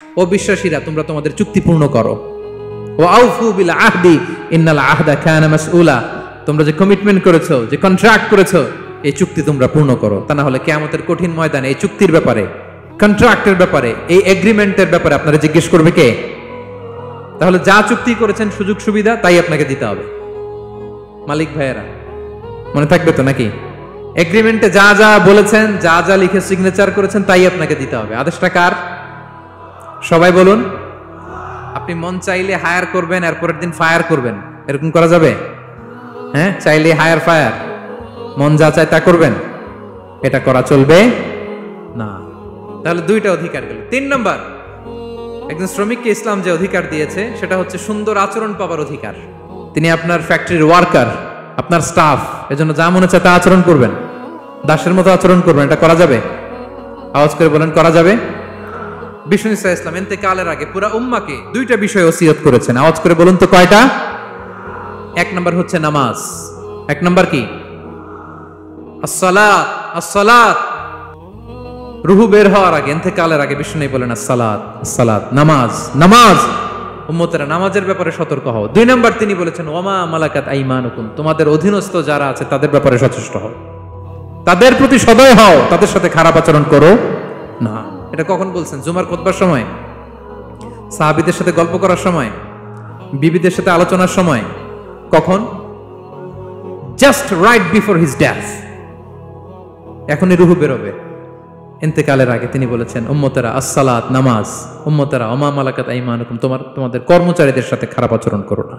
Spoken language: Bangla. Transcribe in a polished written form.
ও বিশ্বাসীরা, তোমরা তোমাদের চুক্তি পূর্ণ করো। ওয়া আউফু বিল আহদি ইন্নাল আহদা কানা মাসউলা, তোমরা যে কমিটমেন্ট করেছো, যে কন্ট্রাক্ট করেছো, এই চুক্তি তোমরা পূর্ণ করো। তা না হলে কিয়ামতের কঠিন ময়দানে এই চুক্তির ব্যাপারে, কন্ট্রাক্টের ব্যাপারে, এই এগ্রিমেন্টের ব্যাপারে আপনারা জিজ্ঞেস করবে কে? তাহলে যা চুক্তি করেছেন সুযোগ সুবিধা তাই আপনাকে দিতে হবে। মালিক ভাইয়েরা মনে থাকবে তো নাকি? এগ্রিমেন্টে যা যা বলেছেন, যা যা লিখে সিগনেচার করেছেন তাই আপনাকে দিতে হবে। আদেশটা কার? সবাই বলুন। আপনি মন চাইলে হায়ার করবেন, এরপরের দিন ফায়ার করবেন, এরকম করা যাবে? হ্যাঁ, চাইলে হায়ার ফায়ার, মন যা চায় তা করবেন, এটা করা চলবে না। তাহলে দুইটা অধিকার গেল। 3 নাম্বার, একজন শ্রমিককে ইসলাম যে অধিকার দিয়েছে সেটা হচ্ছে সুন্দর আচরণ পাবার অধিকার। তিনি আপনার ফ্যাক্টরির ওয়ার্কার, আপনার স্টাফ, এজন্য যা মনে চায় তা আচরণ করবেন, দাসের মতো আচরণ করবেন। এটা করা যাবে? আওয়াজ করে বলেন, করা যাবে? বিষ্ণু ইসা ইসলাম ইন্তেকালের আগে পুরা উম্মাকে 2টা বিষয় ওসিয়ত করেছেন। আওয়াজ করে বলুন তো কয়টা? 1 নাম্বার হচ্ছে নামাজ। 1 নাম্বার কি? আসসালাত। আসসালাত, রুহু বের হওয়ার আগে, ইন্তেকালের আগে বিষ্ণু বলেন আসসালাত, আসসালাত, নামাজ, নামাজ। উম্মতেরা নামাজের ব্যাপারে সতর্ক হও। 2 নাম্বার তিনি বলেছেন ওয়ামা মালাকাত আইমানুকুম, তোমাদের অধীনস্থ যারা আছে তাদের ব্যাপারে সচেষ্ট হও, তাদের প্রতি সদয় হও, তাদের সাথে খারাপ আচরণ করো না। এটা কখন বলছেন? জুমার খুতবার সময়, সাহাবীদের সাথে গল্প করার সময়, বিবিদের সাথে আলোচনার সময়। কখন? Just right before his death. এখনই রুহু বেরোবে, ইন্তেকালের আগে তিনি বলেছেন উম্মতেরা আসসালাত, নামাজ, উম্মতেরা ওমা মালাকাত আইমানুকুম, তোমাদের কর্মচারীদের সাথে খারাপ আচরণ করো না।